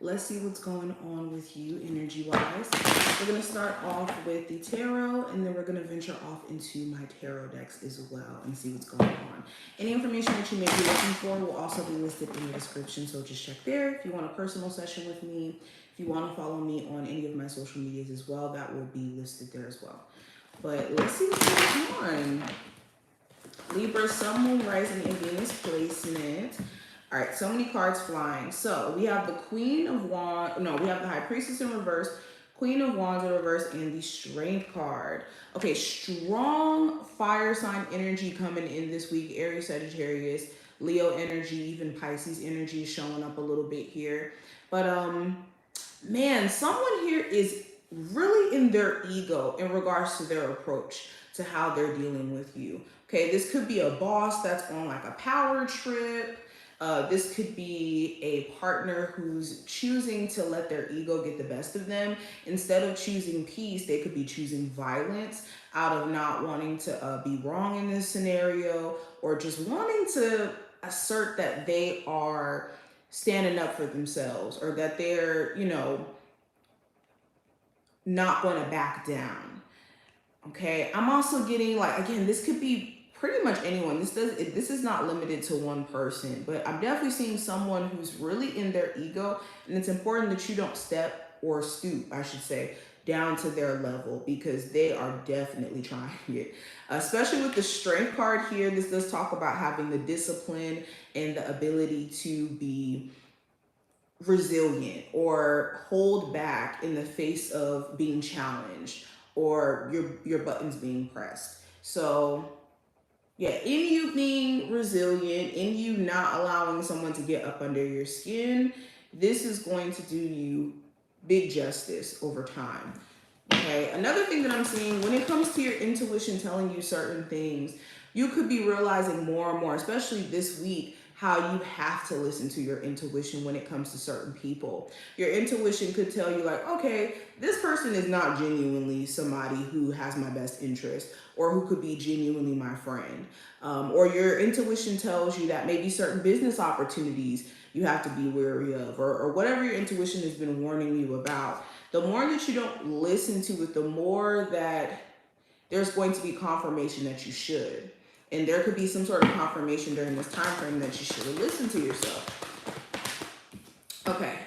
Let's see what's going on with you energy-wise. We're going to start off with the tarot, and then we're going to venture off into my tarot decks as well and see what's going on. Any information that you may be looking for will also be listed in the description, so just check there. If you want a personal session with me, if you want to follow me on any of my social medias as well, that will be listed there as well. But let's see what's going on. Libra, Sun, Moon, Rising, and Venus placement. All right, so many cards flying. So we have the Queen of Wands. No, we have the High Priestess in reverse, Queen of Wands in reverse, and the Strength card. Okay, strong fire sign energy coming in this week. Aries, Sagittarius, Leo energy, even Pisces energy is showing up a little bit here. But man, someone here is really in their ego in regards to their approach to how they're dealing with you. Okay, this could be a boss that's on like a power trip. This could be a partner who's choosing to let their ego get the best of them. Instead of choosing peace, they could be choosing violence out of not wanting to be wrong in this scenario, or just wanting to assert that they are standing up for themselves, or that they're, you know, not going to back down. Okay, I'm also getting like, again, this could be pretty much anyone. This is not limited to one person, but I'm definitely seeing someone who's really in their ego, and it's important that you don't step or stoop, I should say, down to their level, because they are definitely trying it. Especially with the Strength card here, this does talk about having the discipline and the ability to be resilient or hold back in the face of being challenged or your buttons being pressed. So yeah, in you being resilient, in you not allowing someone to get up under your skin, this is going to do you big justice over time. Okay, another thing that I'm seeing when it comes to your intuition telling you certain things, you could be realizing more and more, especially this week, how you have to listen to your intuition when it comes to certain people. Your intuition could tell you like, okay, this person is not genuinely somebody who has my best interest, or who could be genuinely my friend. Or your intuition tells you that maybe certain business opportunities you have to be wary of, or whatever your intuition has been warning you about. The more that you don't listen to it, the more that there's going to be confirmation that you should. And there could be some sort of confirmation during this time frame that you should listen to yourself. Okay.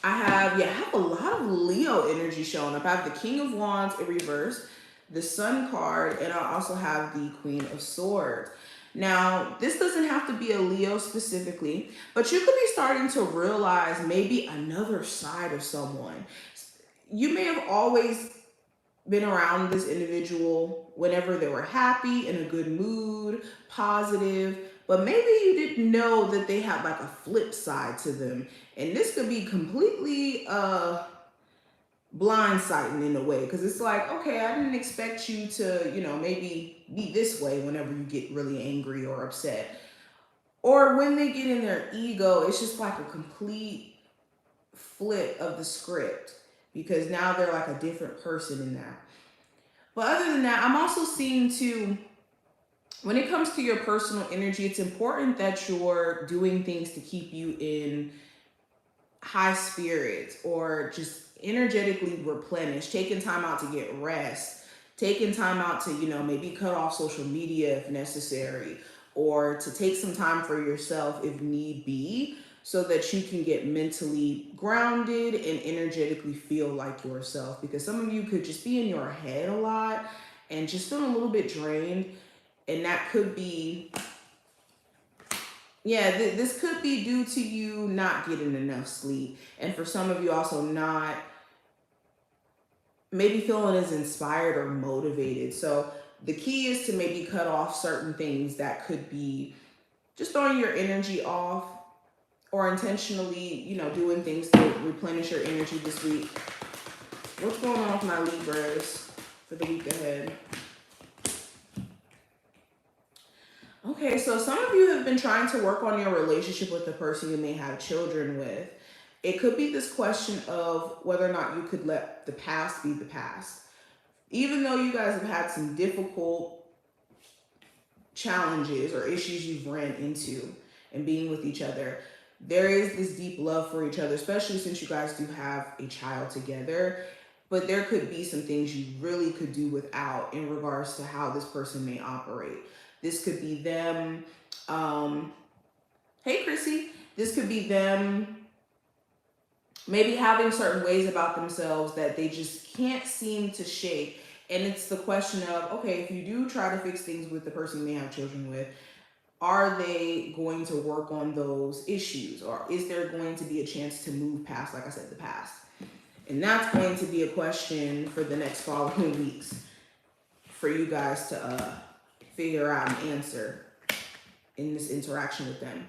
I have a lot of Leo energy showing up. I have the King of Wands in reverse, the Sun card, and I also have the Queen of Swords. Now, this doesn't have to be a Leo specifically, but you could be starting to realize maybe another side of someone. You may have always been around this individual whenever they were happy, in a good mood, positive, but maybe you didn't know that they had like a flip side to them. And this could be completely blindsiding in a way, because it's like, okay, I didn't expect you to, you know, maybe be this way whenever you get really angry or upset. Or when they get in their ego, it's just like a complete flip of the script, because now they're like a different person in that. But other than that, I'm also seeing too, when it comes to your personal energy, it's important that you're doing things to keep you in high spirits, or just energetically replenished, taking time out to get rest, taking time out to, you know, maybe cut off social media if necessary, or to take some time for yourself if need be, so that you can get mentally grounded and energetically feel like yourself. Because some of you could just be in your head a lot and just feel a little bit drained, and that could be, yeah, this could be due to you not getting enough sleep, and for some of you also not maybe feeling as inspired or motivated. So the key is to maybe cut off certain things that could be just throwing your energy off, or intentionally, you know, doing things to replenish your energy this week. What's going on with my Libras for the week ahead? Okay, so some of you have been trying to work on your relationship with the person you may have children with. It could be this question of whether or not you could let the past be the past. Even though you guys have had some difficult challenges or issues you've ran into in being with each other, There is this deep love for each other, especially since you guys do have a child together. But there could be some things you really could do without in regards to how this person may operate. This could be them, hey Chrissy, this could be them maybe having certain ways about themselves that they just can't seem to shake. And it's the question of, okay, if you do try to fix things with the person you may have children with, are they going to work on those issues? Or is there going to be a chance to move past, like I said, the past? And that's going to be a question for the next following weeks for you guys to figure out and answer in this interaction with them.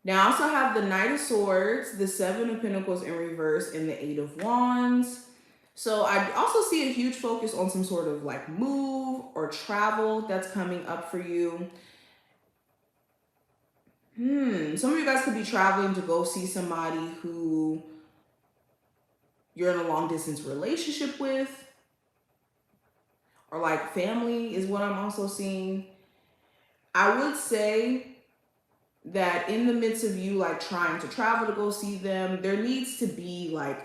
Now, I also have the Knight of Swords, the Seven of Pentacles in reverse, and the Eight of Wands. So I also see a huge focus on some sort of like move or travel that's coming up for you. Some of you guys could be traveling to go see somebody who you're in a long distance relationship with, or like family is what I'm also seeing. I would say that in the midst of you like trying to travel to go see them, there needs to be like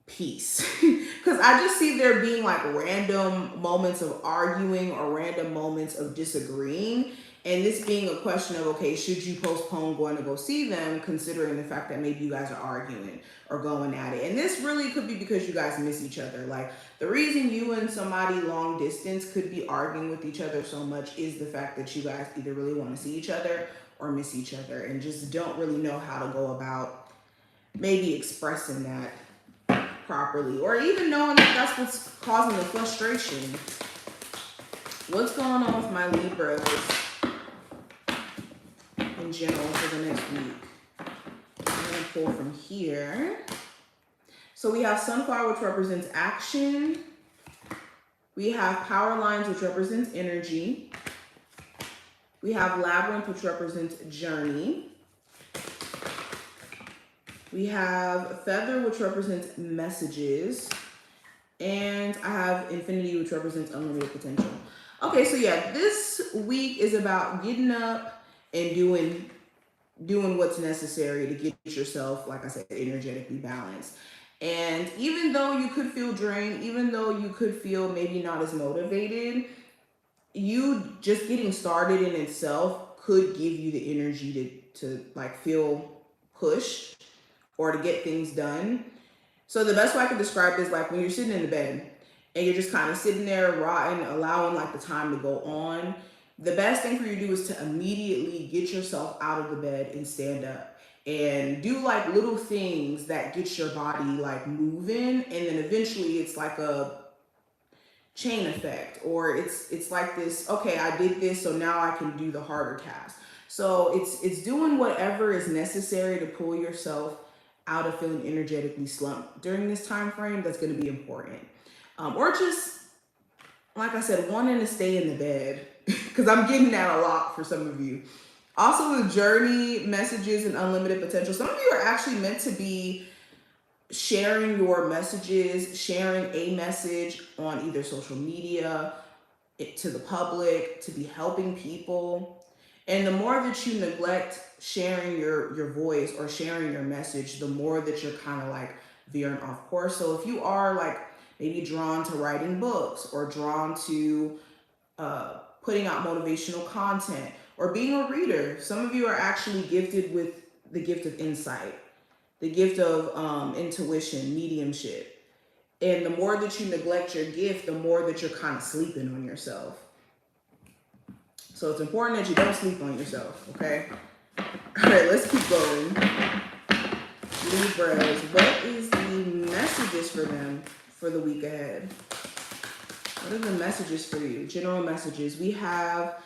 peace. Because I just see there being like random moments of arguing or random moments of disagreeing. And this being a question of, okay, should you postpone going to go see them, considering the fact that maybe you guys are arguing or going at it. And this really could be because you guys miss each other. Like the reason you and somebody long distance could be arguing with each other so much is the fact that you guys either really want to see each other or miss each other and just don't really know how to go about maybe expressing that properly, or even knowing that that's what's causing the frustration. What's going on with my Libras in general for the next week? I'm going to pull from here. So we have Sunflower, which represents action. We have Power Lines, which represents energy. We have Labyrinth, which represents journey. We have Feather, which represents messages. And I have Infinity, which represents unlimited potential. Okay, so yeah, this week is about getting up and doing what's necessary to get yourself, like I said, energetically balanced. And even though you could feel drained, even though you could feel maybe not as motivated, you just getting started in itself could give you the energy to like feel pushed or to get things done. So the best way I could describe this, like when you're sitting in the bed and you're just kind of sitting there rotting, allowing like the time to go on, the best thing for you to do is to immediately get yourself out of the bed and stand up and do like little things that get your body like moving. And then eventually it's like a chain effect, or it's like this, okay, I did this, so now I can do the harder task. So it's doing whatever is necessary to pull yourself out of feeling energetically slumped during this time frame. That's going to be important. Or just, like I said, wanting to stay in the bed, because I'm getting that a lot for some of you. Also with journey, messages, and unlimited potential, some of you are actually meant to be sharing your messages, sharing a message on either social media, to the public, to be helping people. And the more that you neglect sharing your voice or sharing your message, the more that you're kind of like veering off course. So if you are like maybe drawn to writing books or drawn to putting out motivational content or being a reader, some of you are actually gifted with the gift of insight, the gift of intuition, mediumship. And the more that you neglect your gift, the more that you're kind of sleeping on yourself. So it's important that you don't sleep on yourself, okay? All right, let's keep going. Libras, what is the messages for them for the week ahead? What are the messages for you? General messages. We have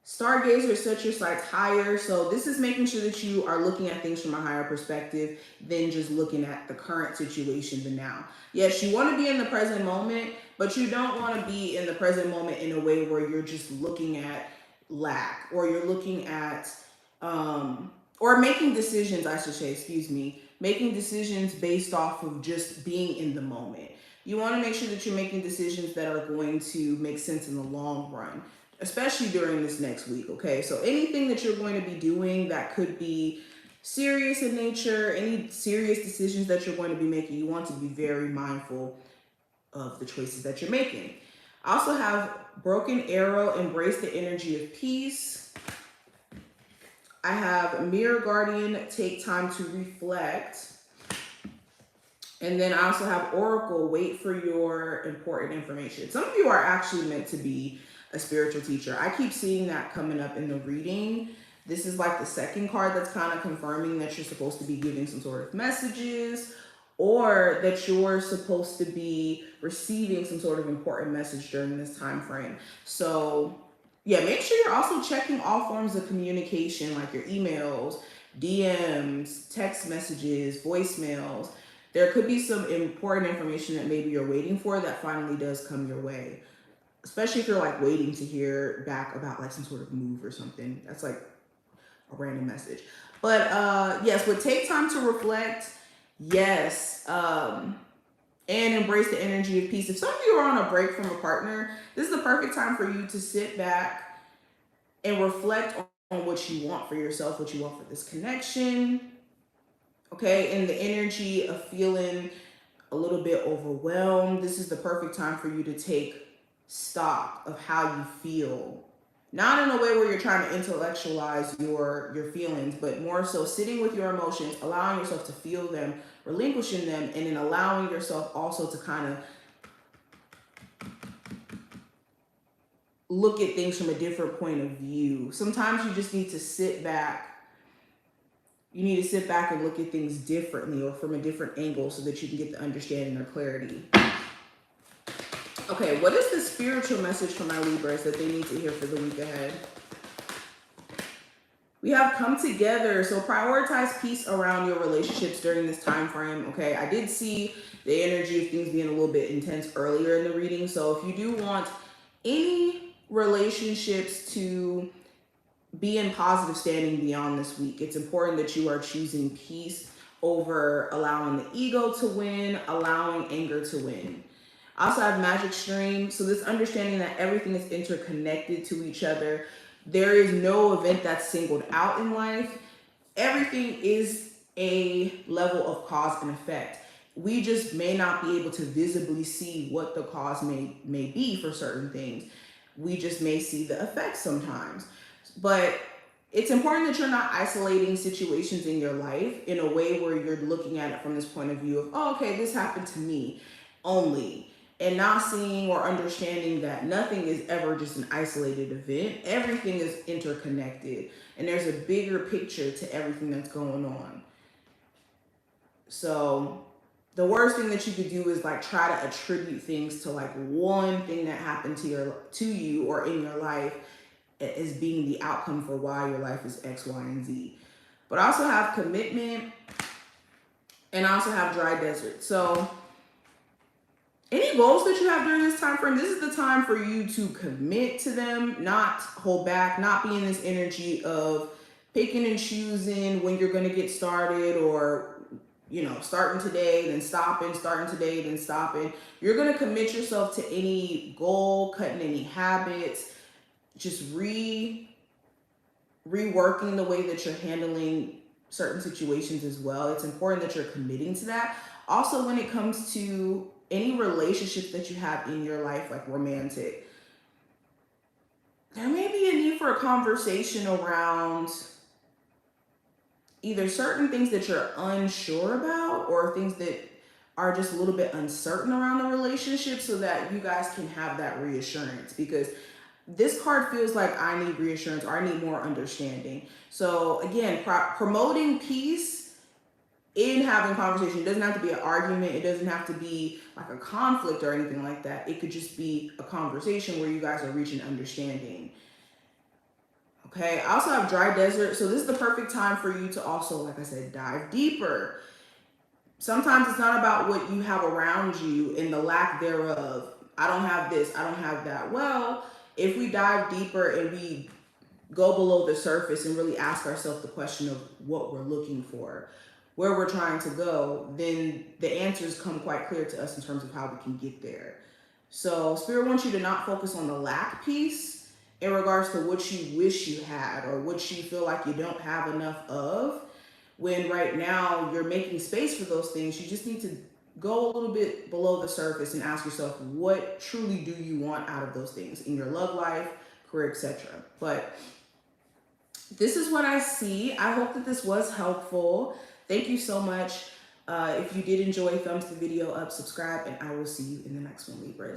Stargazer, set your sights higher. So this is making sure that you are looking at things from a higher perspective than just looking at the current situation, the now. Yes, you want to be in the present moment, but you don't want to be in the present moment in a way where you're just looking at lack, or you're looking at, or making decisions, I should say, excuse me, making decisions based off of just being in the moment. You want to make sure that you're making decisions that are going to make sense in the long run, especially during this next week, okay? So anything that you're going to be doing that could be serious in nature, any serious decisions that you're going to be making, you want to be very mindful of the choices that you're making. I also have broken arrow, embrace the energy of peace. I have mirror guardian, take time to reflect. And then I also have oracle, wait for your important information. Some of you are actually meant to be a spiritual teacher. I keep seeing that coming up in the reading. This is like the second card that's kind of confirming that you're supposed to be giving some sort of messages, or that you're supposed to be receiving some sort of important message during this time frame. So yeah, make sure you're also checking all forms of communication, like your emails, DMs, text messages, voicemails. There could be some important information that maybe you're waiting for that finally does come your way. Especially if you're like waiting to hear back about like some sort of move or something. That's like a random message. But yes, would take time to reflect. Yes. And embrace the energy of peace. If some of you are on a break from a partner, this is the perfect time for you to sit back and reflect on what you want for yourself, what you want for this connection. Okay, and the energy of feeling a little bit overwhelmed, this is the perfect time for you to take stock of how you feel. Not in a way where you're trying to intellectualize your feelings, but more so sitting with your emotions, allowing yourself to feel them, relinquishing them, and then allowing yourself also to kind of look at things from a different point of view. Sometimes you just need to sit back. You need to sit back and look at things differently or from a different angle so that you can get the understanding or clarity. Okay, what is the spiritual message for my Libras that they need to hear for the week ahead? We have come together. So prioritize peace around your relationships during this time frame. Okay, I did see the energy of things being a little bit intense earlier in the reading. So if you do want any relationships to be in positive standing beyond this week, it's important that you are choosing peace over allowing the ego to win, allowing anger to win. I also have magic stream. So this understanding that everything is interconnected to each other. There is no event that's singled out in life. Everything is a level of cause and effect. We just may not be able to visibly see what the cause may be for certain things. We just may see the effects sometimes. But it's important that you're not isolating situations in your life in a way where you're looking at it from this point of view of, oh, okay, this happened to me only. And not seeing or understanding that nothing is ever just an isolated event. Everything is interconnected. And there's a bigger picture to everything that's going on. So the worst thing that you could do is like try to attribute things to like one thing that happened to you or in your life as being the outcome for why your life is X, Y, and Z. But I also have commitment, and I also have dry desert. So any goals that you have during this time frame, this is the time for you to commit to them, not hold back, not be in this energy of picking and choosing when you're going to get started, or, you know, starting today, then stopping, starting today, then stopping. You're going to commit yourself to any goal, cutting any habits, just reworking the way that you're handling certain situations as well. It's important that you're committing to that. Also, when it comes to any relationships that you have in your life, like romantic, there may be a need for a conversation around either certain things that you're unsure about or things that are just a little bit uncertain around the relationship, so that you guys can have that reassurance. Because this card feels like I need reassurance, or I need more understanding. So again, promoting peace in having conversation. It doesn't have to be an argument. It doesn't have to be like a conflict or anything like that. It could just be a conversation where you guys are reaching understanding. Okay, I also have dry desert. So this is the perfect time for you to also, like I said, dive deeper. Sometimes it's not about what you have around you and the lack thereof. I don't have this, I don't have that. Well, if we dive deeper and we go below the surface and really ask ourselves the question of what we're looking for, where we're trying to go, then the answers come quite clear to us in terms of how we can get there. So Spirit wants you to not focus on the lack piece in regards to what you wish you had or what you feel like you don't have enough of, when right now you're making space for those things. You just need to go a little bit below the surface and ask yourself, what truly do you want out of those things in your love life, career, etc. But this is what I see. I hope that this was helpful. Thank you so much. If you did enjoy, thumbs the video up, subscribe, and I will see you in the next one, Libra.